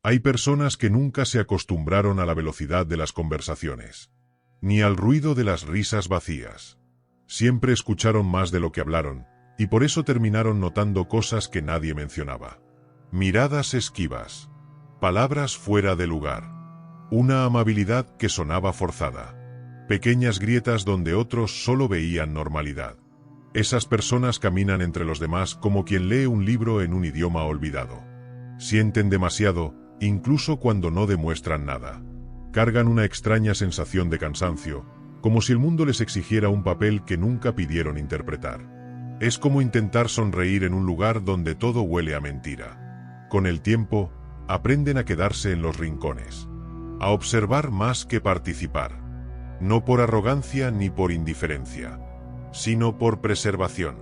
Hay personas que nunca se acostumbraron a la velocidad de las conversaciones, ni al ruido de las risas vacías. Siempre escucharon más de lo que hablaron, y por eso terminaron notando cosas que nadie mencionaba. Miradas esquivas, palabras fuera de lugar, una amabilidad que sonaba forzada, pequeñas grietas donde otros solo veían normalidad. Esas personas caminan entre los demás como quien lee un libro en un idioma olvidado. Sienten demasiado, incluso cuando no demuestran nada. Cargan una extraña sensación de cansancio, como si el mundo les exigiera un papel que nunca pidieron interpretar. Es como intentar sonreír en un lugar donde todo huele a mentira. Con el tiempo, aprenden a quedarse en los rincones, a observar más que participar. No por arrogancia ni por indiferencia, sino por preservación.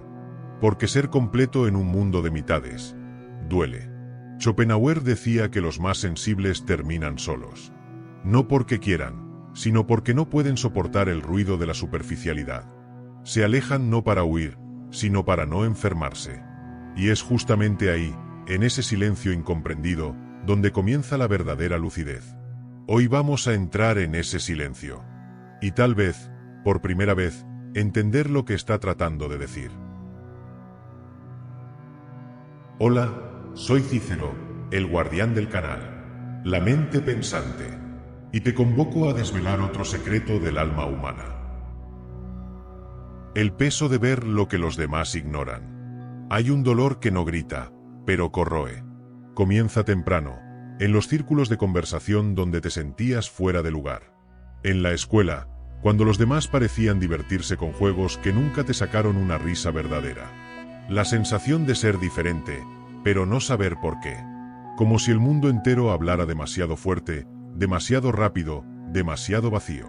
Porque ser completo en un mundo de mitades duele. Schopenhauer decía que los más sensibles terminan solos. No porque quieran, sino porque no pueden soportar el ruido de la superficialidad. Se alejan no para huir, sino para no enfermarse. Y es justamente ahí, en ese silencio incomprendido, donde comienza la verdadera lucidez. Hoy vamos a entrar en ese silencio. Y tal vez, por primera vez, entender lo que está tratando de decir. Hola. Soy Cícero, el guardián del canal, la mente pensante, y te convoco a desvelar otro secreto del alma humana. El peso de ver lo que los demás ignoran. Hay un dolor que no grita, pero corroe. Comienza temprano, en los círculos de conversación donde te sentías fuera de lugar. En la escuela, cuando los demás parecían divertirse con juegos que nunca te sacaron una risa verdadera. La sensación de ser diferente, pero no saber por qué. Como si el mundo entero hablara demasiado fuerte, demasiado rápido, demasiado vacío.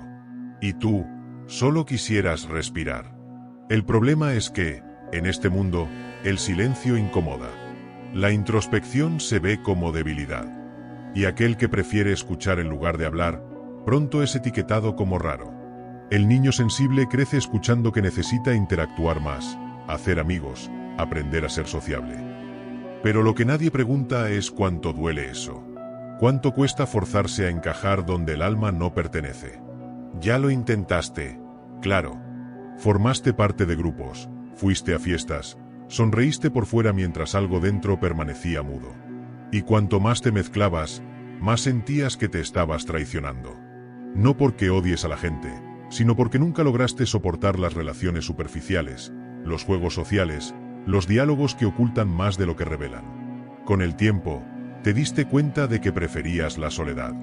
Y tú, solo quisieras respirar. El problema es que, en este mundo, el silencio incomoda. La introspección se ve como debilidad. Y aquel que prefiere escuchar en lugar de hablar, pronto es etiquetado como raro. El niño sensible crece escuchando que necesita interactuar más, hacer amigos, aprender a ser sociable. Pero lo que nadie pregunta es cuánto duele eso. Cuánto cuesta forzarse a encajar donde el alma no pertenece. Ya lo intentaste, claro. Formaste parte de grupos, fuiste a fiestas, sonreíste por fuera mientras algo dentro permanecía mudo. Y cuanto más te mezclabas, más sentías que te estabas traicionando. No porque odies a la gente, sino porque nunca lograste soportar las relaciones superficiales, los juegos sociales, los diálogos que ocultan más de lo que revelan. Con el tiempo, te diste cuenta de que preferías la soledad.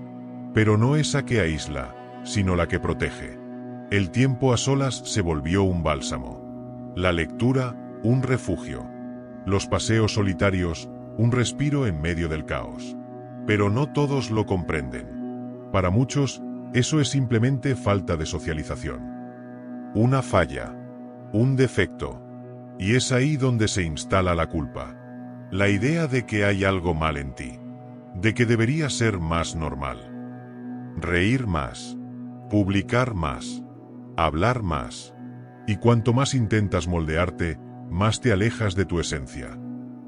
Pero no esa que aísla, sino la que protege. El tiempo a solas se volvió un bálsamo. La lectura, un refugio. Los paseos solitarios, un respiro en medio del caos. Pero no todos lo comprenden. Para muchos, eso es simplemente falta de socialización. Una falla. Un defecto. Y es ahí donde se instala la culpa. La idea de que hay algo mal en ti. De que deberías ser más normal. Reír más. Publicar más. Hablar más. Y cuanto más intentas moldearte, más te alejas de tu esencia.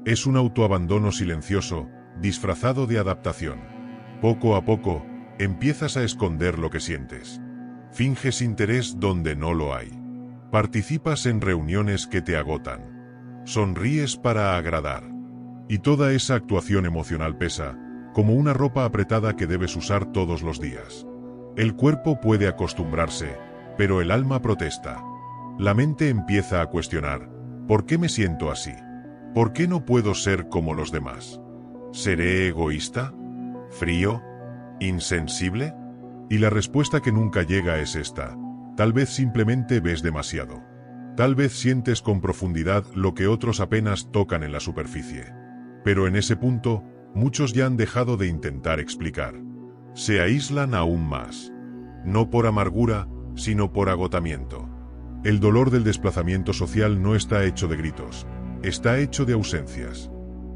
Es un autoabandono silencioso, disfrazado de adaptación. Poco a poco, empiezas a esconder lo que sientes. Finges interés donde no lo hay. Participas en reuniones que te agotan. Sonríes para agradar. Y toda esa actuación emocional pesa, como una ropa apretada que debes usar todos los días. El cuerpo puede acostumbrarse, pero el alma protesta. La mente empieza a cuestionar, ¿por qué me siento así? ¿Por qué no puedo ser como los demás? ¿Seré egoísta? ¿Frío? ¿Insensible? Y la respuesta que nunca llega es esta. Tal vez simplemente ves demasiado. Tal vez sientes con profundidad lo que otros apenas tocan en la superficie. Pero en ese punto, muchos ya han dejado de intentar explicar. Se aíslan aún más. No por amargura, sino por agotamiento. El dolor del desplazamiento social no está hecho de gritos. Está hecho de ausencias.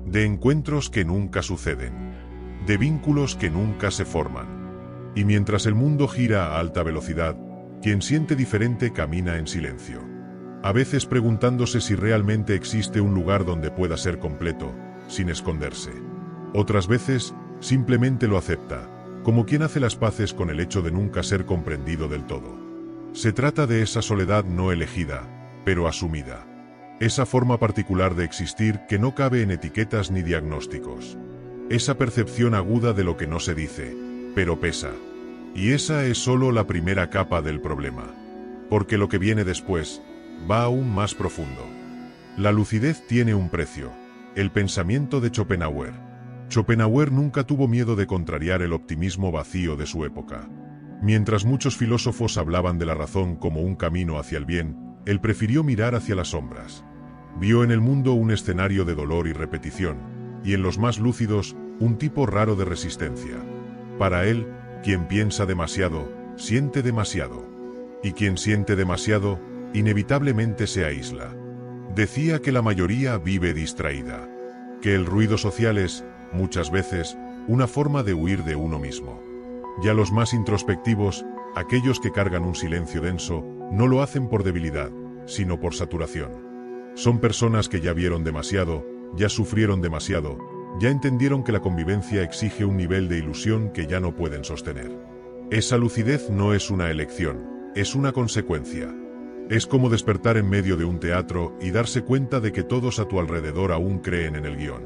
De encuentros que nunca suceden. De vínculos que nunca se forman. Y mientras el mundo gira a alta velocidad, quien siente diferente camina en silencio. A veces preguntándose si realmente existe un lugar donde pueda ser completo, sin esconderse. Otras veces, simplemente lo acepta, como quien hace las paces con el hecho de nunca ser comprendido del todo. Se trata de esa soledad no elegida, pero asumida. Esa forma particular de existir que no cabe en etiquetas ni diagnósticos. Esa percepción aguda de lo que no se dice, pero pesa. Y esa es solo la primera capa del problema. Porque lo que viene después va aún más profundo. La lucidez tiene un precio: el pensamiento de Schopenhauer. Schopenhauer nunca tuvo miedo de contrariar el optimismo vacío de su época. Mientras muchos filósofos hablaban de la razón como un camino hacia el bien, él prefirió mirar hacia las sombras. Vio en el mundo un escenario de dolor y repetición, y en los más lúcidos, un tipo raro de resistencia. Para él, quien piensa demasiado, siente demasiado. Y quien siente demasiado, inevitablemente se aísla. Decía que la mayoría vive distraída. Que el ruido social es, muchas veces, una forma de huir de uno mismo. Ya los más introspectivos, aquellos que cargan un silencio denso, no lo hacen por debilidad, sino por saturación. Son personas que ya vieron demasiado, ya sufrieron demasiado, ya entendieron que la convivencia exige un nivel de ilusión que ya no pueden sostener. Esa lucidez no es una elección, es una consecuencia. Es como despertar en medio de un teatro y darse cuenta de que todos a tu alrededor aún creen en el guión.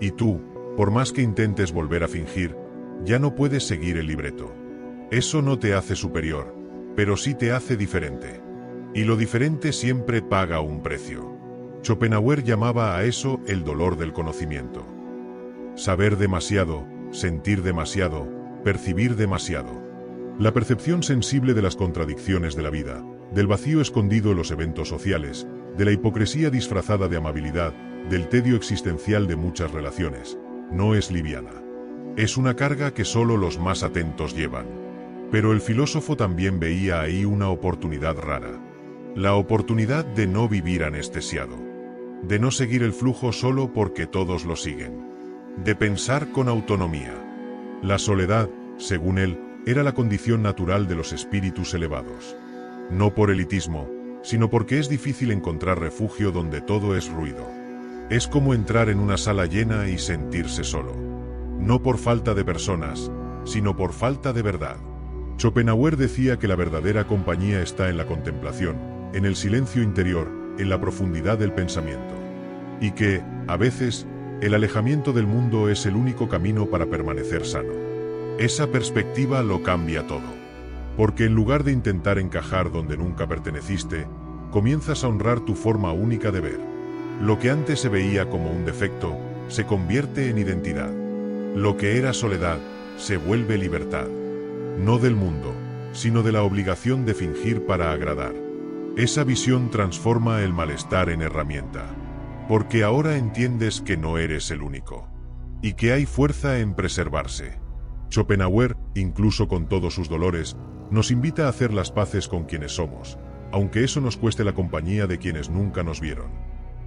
Y tú, por más que intentes volver a fingir, ya no puedes seguir el libreto. Eso no te hace superior, pero sí te hace diferente. Y lo diferente siempre paga un precio. Schopenhauer llamaba a eso el dolor del conocimiento. Saber demasiado, sentir demasiado, percibir demasiado. La percepción sensible de las contradicciones de la vida, del vacío escondido en los eventos sociales, de la hipocresía disfrazada de amabilidad, del tedio existencial de muchas relaciones, no es liviana. Es una carga que solo los más atentos llevan. Pero el filósofo también veía ahí una oportunidad rara. La oportunidad de no vivir anestesiado. De no seguir el flujo solo porque todos lo siguen. De pensar con autonomía. La soledad, según él, era la condición natural de los espíritus elevados. No por elitismo, sino porque es difícil encontrar refugio donde todo es ruido. Es como entrar en una sala llena y sentirse solo. No por falta de personas, sino por falta de verdad. Schopenhauer decía que la verdadera compañía está en la contemplación, en el silencio interior, en la profundidad del pensamiento. Y que, a veces, el alejamiento del mundo es el único camino para permanecer sano. Esa perspectiva lo cambia todo. Porque en lugar de intentar encajar donde nunca perteneciste, comienzas a honrar tu forma única de ver. Lo que antes se veía como un defecto, se convierte en identidad. Lo que era soledad, se vuelve libertad. No del mundo, sino de la obligación de fingir para agradar. Esa visión transforma el malestar en herramienta. Porque ahora entiendes que no eres el único. Y que hay fuerza en preservarse. Schopenhauer, incluso con todos sus dolores, nos invita a hacer las paces con quienes somos, aunque eso nos cueste la compañía de quienes nunca nos vieron.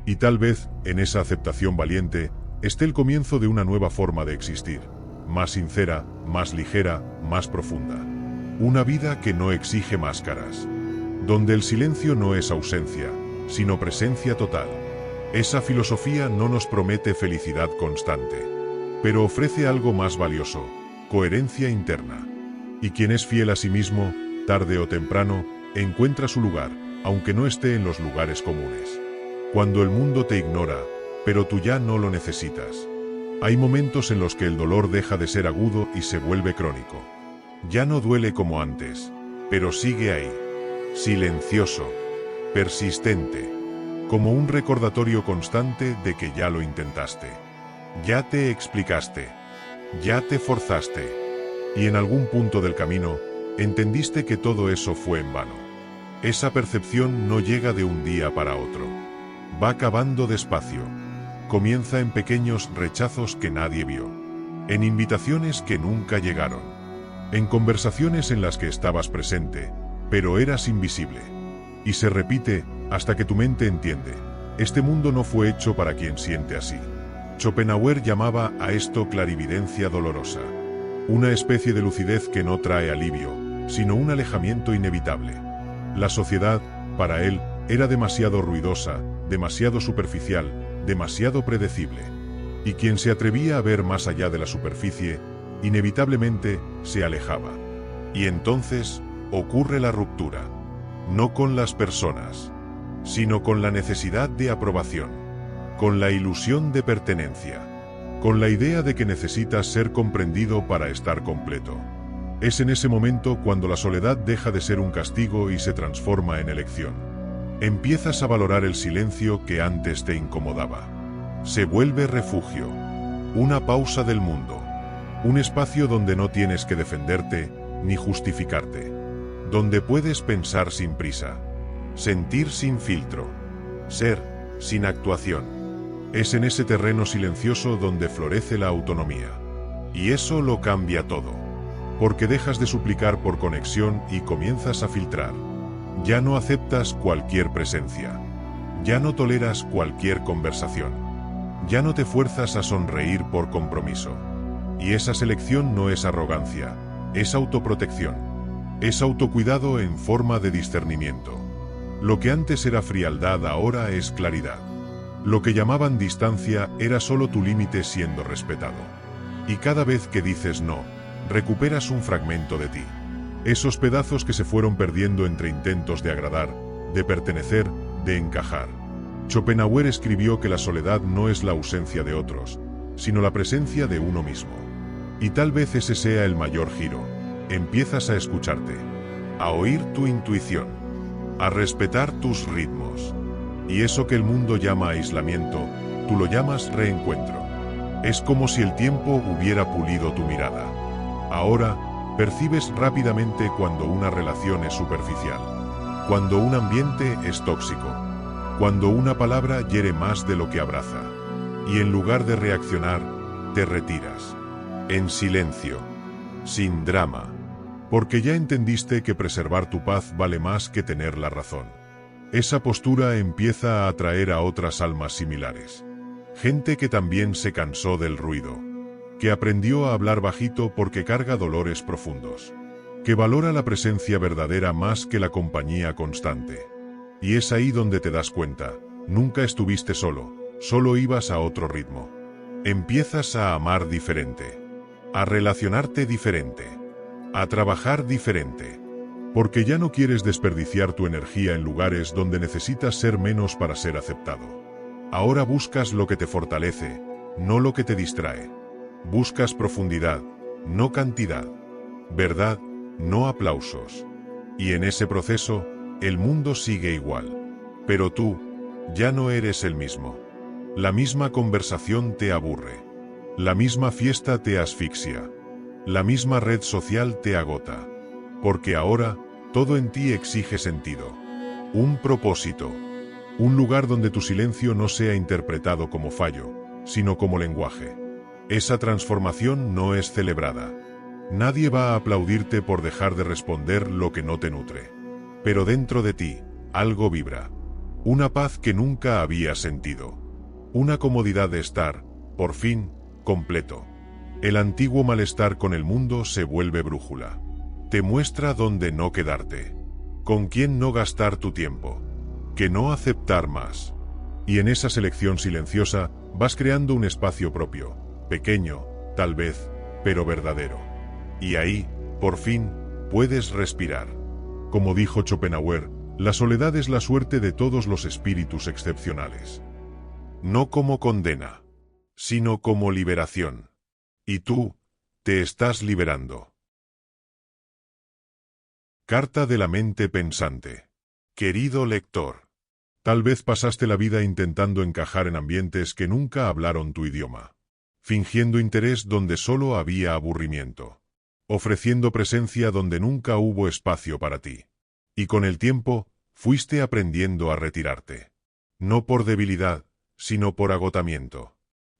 Y tal vez, en esa aceptación valiente, esté el comienzo de una nueva forma de existir, más sincera, más ligera, más profunda. Una vida que no exige máscaras. Donde el silencio no es ausencia, sino presencia total. Esa filosofía no nos promete felicidad constante, pero ofrece algo más valioso: coherencia interna. Y quien es fiel a sí mismo, tarde o temprano, encuentra su lugar, aunque no esté en los lugares comunes. Cuando el mundo te ignora, pero tú ya no lo necesitas. Hay momentos en los que el dolor deja de ser agudo y se vuelve crónico. Ya no duele como antes, pero sigue ahí. Silencioso, persistente, como un recordatorio constante de que ya lo intentaste. Ya te explicaste. Ya te forzaste. Y en algún punto del camino, entendiste que todo eso fue en vano. Esa percepción no llega de un día para otro. Va cavando despacio. Comienza en pequeños rechazos que nadie vio. En invitaciones que nunca llegaron. En conversaciones en las que estabas presente, pero eras invisible. Y se repite hasta que tu mente entiende: este mundo no fue hecho para quien siente así. Schopenhauer llamaba a esto clarividencia dolorosa. Una especie de lucidez que no trae alivio, sino un alejamiento inevitable. La sociedad, para él, era demasiado ruidosa, demasiado superficial, demasiado predecible. Y quien se atrevía a ver más allá de la superficie, inevitablemente se alejaba. Y entonces ocurre la ruptura. No con las personas, sino con la necesidad de aprobación, con la ilusión de pertenencia, con la idea de que necesitas ser comprendido para estar completo. Es en ese momento cuando la soledad deja de ser un castigo y se transforma en elección. Empiezas a valorar el silencio que antes te incomodaba. Se vuelve refugio, una pausa del mundo, un espacio donde no tienes que defenderte ni justificarte, donde puedes pensar sin prisa, sentir sin filtro, ser sin actuación. Es en ese terreno silencioso donde florece la autonomía. Y eso lo cambia todo, porque dejas de suplicar por conexión y comienzas a filtrar. Ya no aceptas cualquier presencia, ya no toleras cualquier conversación, ya no te fuerzas a sonreír por compromiso. Y esa selección no es arrogancia, es autoprotección, es autocuidado en forma de discernimiento. Lo que antes era frialdad ahora es claridad. Lo que llamaban distancia era solo tu límite siendo respetado. Y cada vez que dices no, recuperas un fragmento de ti. Esos pedazos que se fueron perdiendo entre intentos de agradar, de pertenecer, de encajar. Schopenhauer escribió que la soledad no es la ausencia de otros, sino la presencia de uno mismo. Y tal vez ese sea el mayor giro. Empiezas a escucharte, a oír tu intuición, a respetar tus ritmos. Y eso que el mundo llama aislamiento, tú lo llamas reencuentro. Es como si el tiempo hubiera pulido tu mirada. Ahora, percibes rápidamente cuando una relación es superficial, cuando un ambiente es tóxico, cuando una palabra hiere más de lo que abraza. Y en lugar de reaccionar, te retiras. En silencio, sin drama, porque ya entendiste que preservar tu paz vale más que tener la razón. Esa postura empieza a atraer a otras almas similares. Gente que también se cansó del ruido, que aprendió a hablar bajito porque carga dolores profundos, que valora la presencia verdadera más que la compañía constante. Y es ahí donde te das cuenta, nunca estuviste solo, solo ibas a otro ritmo. Empiezas a amar diferente, a relacionarte diferente, a trabajar diferente. Porque ya no quieres desperdiciar tu energía en lugares donde necesitas ser menos para ser aceptado. Ahora buscas lo que te fortalece, no lo que te distrae. Buscas profundidad, no cantidad. Verdad, no aplausos. Y en ese proceso, el mundo sigue igual. Pero tú, ya no eres el mismo. La misma conversación te aburre. La misma fiesta te asfixia. La misma red social te agota. Porque ahora, todo en ti exige sentido. Un propósito. Un lugar donde tu silencio no sea interpretado como fallo, sino como lenguaje. Esa transformación no es celebrada. Nadie va a aplaudirte por dejar de responder lo que no te nutre. Pero dentro de ti, algo vibra. Una paz que nunca había sentido. Una comodidad de estar, por fin, completo. El antiguo malestar con el mundo se vuelve brújula. Te muestra dónde no quedarte, con quién no gastar tu tiempo, que no aceptar más. Y en esa selección silenciosa vas creando un espacio propio, pequeño, tal vez, pero verdadero. Y ahí, por fin, puedes respirar. Como dijo Schopenhauer, la soledad es la suerte de todos los espíritus excepcionales. No como condena, sino como liberación. Y tú, te estás liberando. Carta de la mente pensante. Querido lector, tal vez pasaste la vida intentando encajar en ambientes que nunca hablaron tu idioma, fingiendo interés donde solo había aburrimiento, ofreciendo presencia donde nunca hubo espacio para ti. Y con el tiempo, fuiste aprendiendo a retirarte. No por debilidad, sino por agotamiento.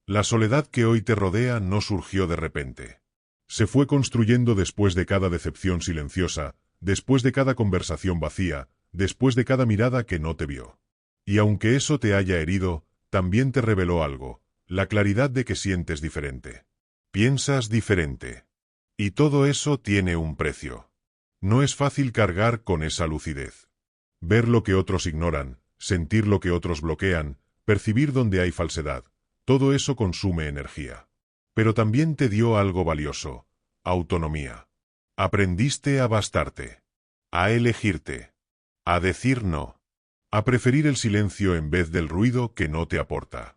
La soledad que hoy te rodea no surgió de repente. Se fue construyendo después de cada decepción silenciosa, después de cada conversación vacía, después de cada mirada que no te vio. Y aunque eso te haya herido, también te reveló algo, la claridad de que sientes diferente. Piensas diferente. Y todo eso tiene un precio. No es fácil cargar con esa lucidez. Ver lo que otros ignoran, sentir lo que otros bloquean, percibir donde hay falsedad. Todo eso consume energía. Pero también te dio algo valioso: autonomía. Aprendiste a bastarte, a elegirte, a decir no, a preferir el silencio en vez del ruido que no te aporta.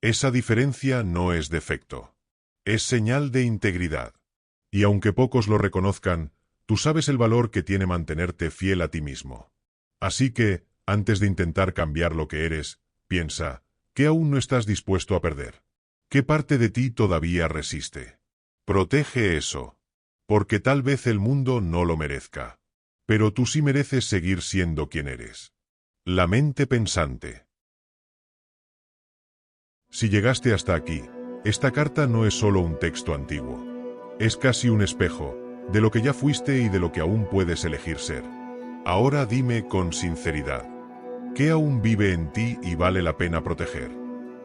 Esa diferencia no es defecto. Es señal de integridad. Y aunque pocos lo reconozcan, tú sabes el valor que tiene mantenerte fiel a ti mismo. Así que, antes de intentar cambiar lo que eres, piensa: ¿qué aún no estás dispuesto a perder? ¿Qué parte de ti todavía resiste? Protege eso. Porque tal vez el mundo no lo merezca. Pero tú sí mereces seguir siendo quien eres. La mente pensante. Si llegaste hasta aquí, esta carta no es solo un texto antiguo. Es casi un espejo de lo que ya fuiste y de lo que aún puedes elegir ser. Ahora dime con sinceridad: ¿qué aún vive en ti y vale la pena proteger?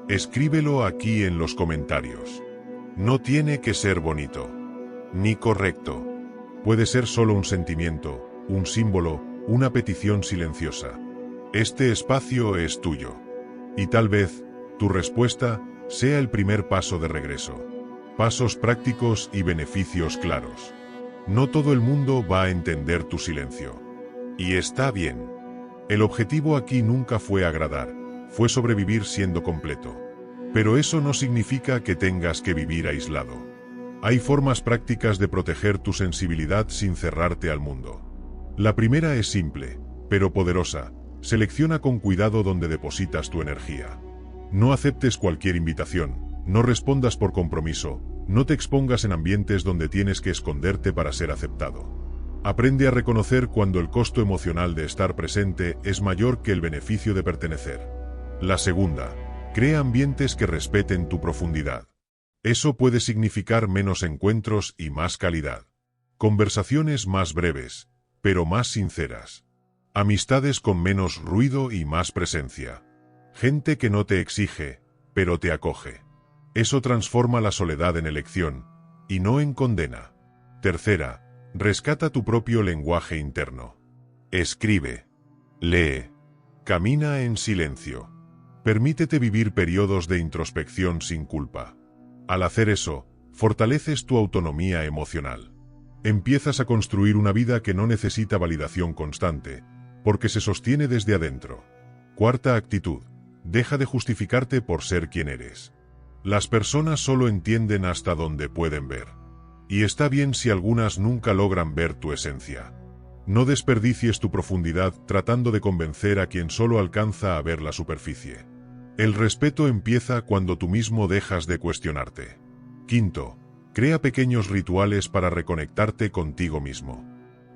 Escríbelo aquí en los comentarios. No tiene que ser bonito, ni correcto. Puede ser solo un sentimiento, un símbolo, una petición silenciosa. Este espacio es tuyo. Y tal vez, tu respuesta sea el primer paso de regreso. Pasos prácticos y beneficios claros. No todo el mundo va a entender tu silencio. Y está bien. El objetivo aquí nunca fue agradar, fue sobrevivir siendo completo. Pero eso no significa que tengas que vivir aislado. Hay formas prácticas de proteger tu sensibilidad sin cerrarte al mundo. La primera es simple, pero poderosa: selecciona con cuidado dónde depositas tu energía. No aceptes cualquier invitación, no respondas por compromiso, no te expongas en ambientes donde tienes que esconderte para ser aceptado. Aprende a reconocer cuando el costo emocional de estar presente es mayor que el beneficio de pertenecer. La segunda: crea ambientes que respeten tu profundidad. Eso puede significar menos encuentros y más calidad. Conversaciones más breves, pero más sinceras. Amistades con menos ruido y más presencia. Gente que no te exige, pero te acoge. Eso transforma la soledad en elección, y no en condena. Tercera: rescata tu propio lenguaje interno. Escribe, lee, camina en silencio. Permítete vivir periodos de introspección sin culpa. Al hacer eso, fortaleces tu autonomía emocional. Empiezas a construir una vida que no necesita validación constante, porque se sostiene desde adentro. Cuarta actitud: deja de justificarte por ser quien eres. Las personas solo entienden hasta donde pueden ver. Y está bien si algunas nunca logran ver tu esencia. No desperdicies tu profundidad tratando de convencer a quien solo alcanza a ver la superficie. El respeto empieza cuando tú mismo dejas de cuestionarte. Quinto: crea pequeños rituales para reconectarte contigo mismo.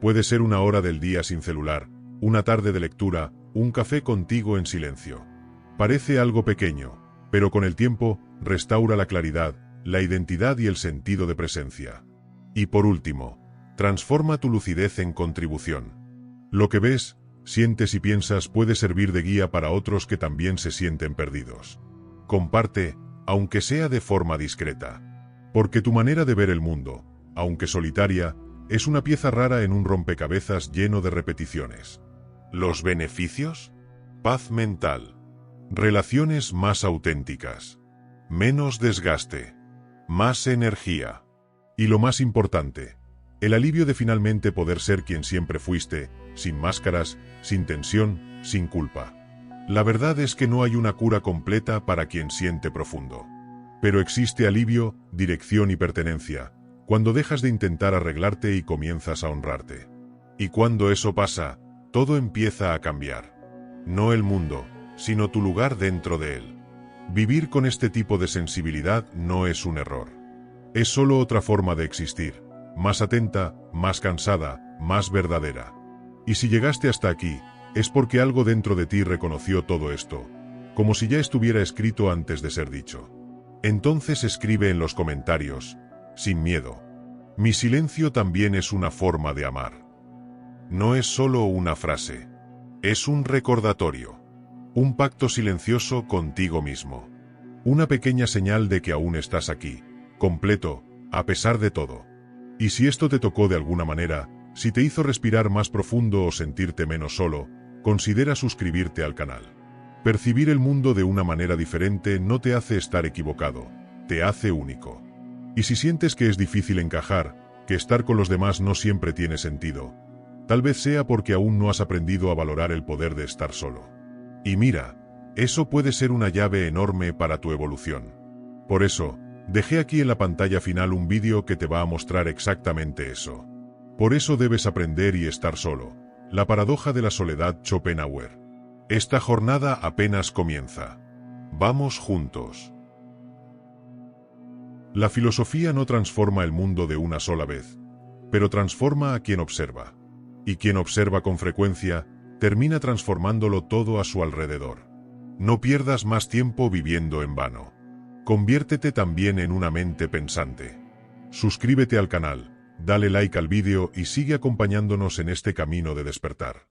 Puede ser una hora del día sin celular, una tarde de lectura, un café contigo en silencio. Parece algo pequeño, pero con el tiempo, restaura la claridad, la identidad y el sentido de presencia. Y por último, transforma tu lucidez en contribución. Lo que ves, sientes y piensas puede servir de guía para otros que también se sienten perdidos. Comparte, aunque sea de forma discreta. Porque tu manera de ver el mundo, aunque solitaria, es una pieza rara en un rompecabezas lleno de repeticiones. ¿Los beneficios? Paz mental. Relaciones más auténticas. Menos desgaste. Más energía. Y lo más importante, el alivio de finalmente poder ser quien siempre fuiste, sin máscaras, sin tensión, sin culpa. La verdad es que no hay una cura completa para quien siente profundo. Pero existe alivio, dirección y pertenencia, cuando dejas de intentar arreglarte y comienzas a honrarte. Y cuando eso pasa, todo empieza a cambiar. No el mundo, sino tu lugar dentro de él. Vivir con este tipo de sensibilidad no es un error. Es solo otra forma de existir, más atenta, más cansada, más verdadera. Y si llegaste hasta aquí, es porque algo dentro de ti reconoció todo esto, como si ya estuviera escrito antes de ser dicho. Entonces escribe en los comentarios, sin miedo: mi silencio también es una forma de amar. No es solo una frase, es un recordatorio, un pacto silencioso contigo mismo. Una pequeña señal de que aún estás aquí, completo, a pesar de todo. Y si esto te tocó de alguna manera, si te hizo respirar más profundo o sentirte menos solo, considera suscribirte al canal. Percibir el mundo de una manera diferente no te hace estar equivocado, te hace único. Y si sientes que es difícil encajar, que estar con los demás no siempre tiene sentido, tal vez sea porque aún no has aprendido a valorar el poder de estar solo. Y mira, eso puede ser una llave enorme para tu evolución. Por eso, dejé aquí en la pantalla final un vídeo que te va a mostrar exactamente eso. Por eso debes aprender y estar solo. La paradoja de la soledad, Schopenhauer. Esta jornada apenas comienza. Vamos juntos. La filosofía no transforma el mundo de una sola vez, pero transforma a quien observa. Y quien observa con frecuencia, termina transformándolo todo a su alrededor. No pierdas más tiempo viviendo en vano. Conviértete también en una mente pensante. Suscríbete al canal, dale like al vídeo y sigue acompañándonos en este camino de despertar.